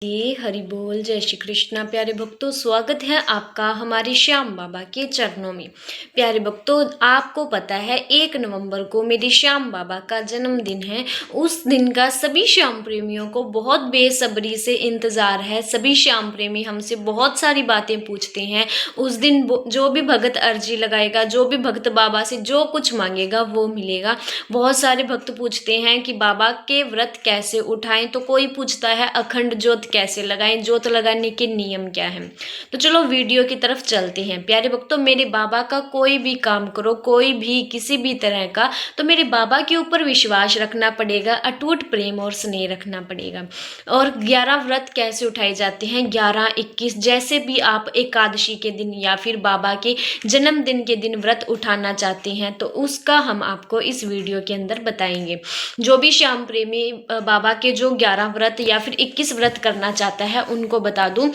जी हरि बोल। जय श्री कृष्णा। प्यारे भक्तों, स्वागत है आपका हमारे श्याम बाबा के चरणों में। प्यारे भक्तों, आपको पता है 1 नवंबर को मेरे श्याम बाबा का जन्मदिन है। उस दिन का सभी श्याम प्रेमियों को बहुत बेसब्री से इंतज़ार है। सभी श्याम प्रेमी हमसे बहुत सारी बातें पूछते हैं। उस दिन जो भी भगत अर्जी लगाएगा, जो भी भक्त बाबा से जो कुछ मांगेगा वो मिलेगा। बहुत सारे भक्त पूछते हैं कि बाबा के व्रत कैसे उठाएं, तो कोई पूछता है अखंड ज्योत कैसे लगाएं, ज्योत लगाने के नियम क्या हैं। तो चलो वीडियो की तरफ चलते हैं। प्यारे भक्तों, मेरे बाबा का कोई भी काम करो, कोई भी किसी भी तरह का, तो मेरे बाबा के ऊपर विश्वास रखना पड़ेगा, अटूट प्रेम और स्नेह रखना पड़ेगा। और 11 व्रत कैसे उठाए जाते हैं, 11, 21, जैसे भी आप एकादशी के दिन या फिर बाबा के जन्मदिन के दिन व्रत उठाना चाहते हैं तो उसका हम आपको इस वीडियो के अंदर बताएंगे। जो भी श्याम प्रेमी बाबा के जो 11 व्रत या फिर 21 व्रत करना चाहता है उनको बता दूं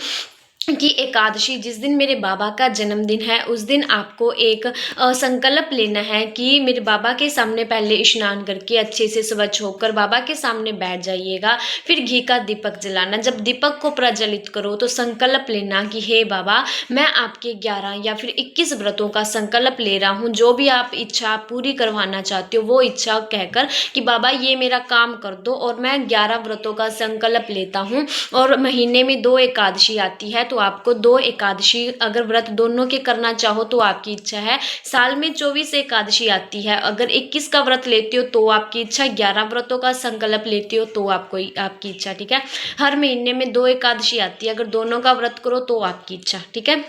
कि एकादशी जिस दिन मेरे बाबा का जन्मदिन है उस दिन आपको एक संकल्प लेना है कि मेरे बाबा के सामने पहले स्नान करके अच्छे से स्वच्छ होकर बाबा के सामने बैठ जाइएगा। फिर घी का दीपक जलाना। जब दीपक को प्रज्वलित करो तो संकल्प लेना कि हे बाबा, मैं आपके 11 या फिर 21 व्रतों का संकल्प ले रहा हूँ। जो भी आप इच्छा पूरी करवाना चाहते हो वो इच्छा कहकर कि बाबा ये मेरा काम कर दो, और मैं 11 व्रतों का संकल्प लेता हूँ। और महीने में 2 एकादशी आती है तो आपको 2 एकादशी अगर व्रत दोनों के करना चाहो तो आपकी इच्छा है। साल में 24 एकादशी आती है, अगर 21 का व्रत लेते हो तो आपकी इच्छा, 11 व्रतों का संकल्प लेते हो तो आपको आपकी इच्छा। ठीक है, हर महीने में 2 एकादशी आती है, अगर दोनों का व्रत करो तो आपकी इच्छा। ठीक है,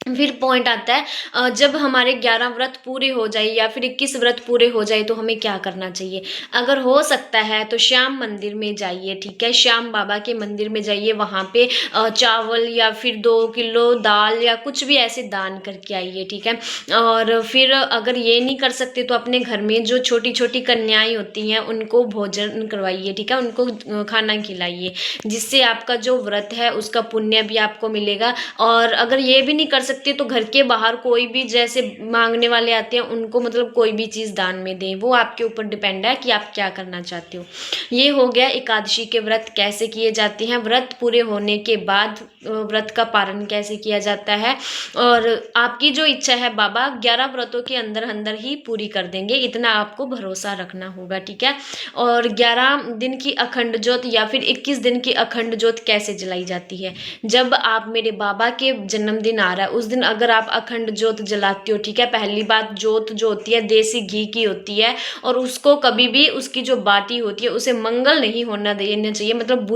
फिर पॉइंट आता है जब हमारे 11 व्रत पूरे हो जाए या फिर 21 व्रत पूरे हो जाए तो हमें क्या करना चाहिए। अगर हो सकता है तो श्याम मंदिर में जाइए। ठीक है, श्याम बाबा के मंदिर में जाइए, वहाँ पे चावल या फिर 2 किलो दाल या कुछ भी ऐसे दान करके आइए। ठीक है, और फिर अगर ये नहीं कर सकते तो अपने घर में जो छोटी छोटी कन्याएं होती हैं उनको भोजन करवाइए। ठीक है, उनको खाना खिलाइए, जिससे आपका जो व्रत है उसका पुण्य भी आपको मिलेगा। और अगर ये भी नहीं कर सकते तो घर के बाहर कोई भी जैसे मांगने वाले आते हैं उनको मतलब कोई भी चीज़ दान में दें, वो आपके ऊपर डिपेंड है कि आप क्या करना चाहते हो। ये हो गया एकादशी के व्रत कैसे किए जाते हैं। व्रत पूरे होने के बाद व्रत का पारण कैसे किया जाता है, और आपकी जो इच्छा है बाबा 11 व्रतों के अंदर अंदर ही पूरी कर देंगे, इतना आपको भरोसा रखना होगा। ठीक है, और 11 दिन की अखंड ज्योत या फिर 21 दिन की अखंड ज्योत कैसे जलाई जाती है। जब आप मेरे बाबा के जन्मदिन आ रहा है उस दिन अगर आप अखंड ज्योत जलाते हो, ठीक है, पहली बात ज्योत जो होती है देसी घी की होती है, और उसको कभी भी उसकी जो बाटी होती है उसे मंगल नहीं होना देना चाहिए, मतलब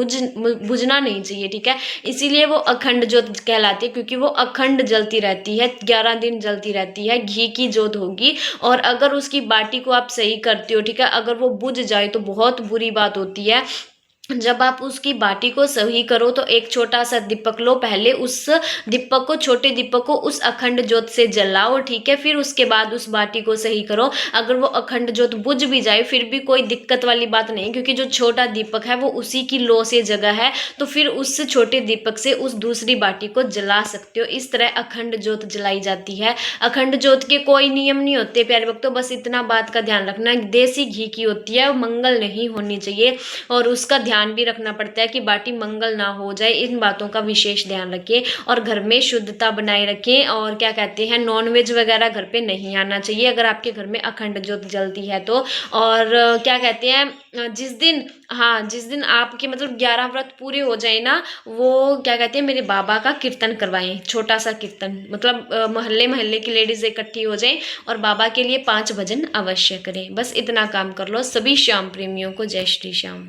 बुझना नहीं चाहिए। ठीक है, इसीलिए वो अखंड ज्योत कहलाती है, क्योंकि वो अखंड जलती रहती है, 11 दिन जलती रहती है, घी की ज्योत होगी। और अगर उसकी बाटी को आप सही करते हो, ठीक है, अगर वो बुझ जाए तो बहुत बुरी बात होती है। जब आप उसकी बाटी को सही करो तो एक छोटा सा दीपक लो, पहले उस दीपक को, छोटे दीपक को उस अखंड ज्योत से जलाओ। ठीक है, फिर उसके बाद उस बाटी को सही करो। अगर वो अखंड ज्योत बुझ भी जाए फिर भी कोई दिक्कत वाली बात नहीं, क्योंकि जो छोटा दीपक है वो उसी की लो से जगह है, तो फिर उस छोटे दीपक से उस दूसरी बाटी को जला सकते हो। इस तरह अखंड ज्योत जलाई जाती है। अखंड ज्योत के कोई नियम नहीं होते प्यारे भक्तों, बस इतना बात का ध्यान रखना, देसी घी की होती है, मंगल नहीं होनी चाहिए, और उसका ध्यान भी रखना पड़ता है कि बाटी मंगल ना हो जाए। इन बातों का विशेष ध्यान रखें, और घर में शुद्धता बनाए रखें। और क्या कहते हैं, नॉनवेज वगैरह घर पे नहीं आना चाहिए अगर आपके घर में अखंड ज्योत जलती है तो। और क्या कहते हैं, जिस दिन आपके मतलब 11 व्रत पूरे हो जाए ना, वो क्या कहते हैं, मेरे बाबा का कीर्तन करवाएं, छोटा सा कीर्तन, मतलब मोहल्ले मोहल्ले की लेडीज इकट्ठी हो जाएं और बाबा के लिए 5 भजन अवश्य करें। बस इतना काम कर लो। सभी श्याम प्रेमियों को जय श्री श्याम।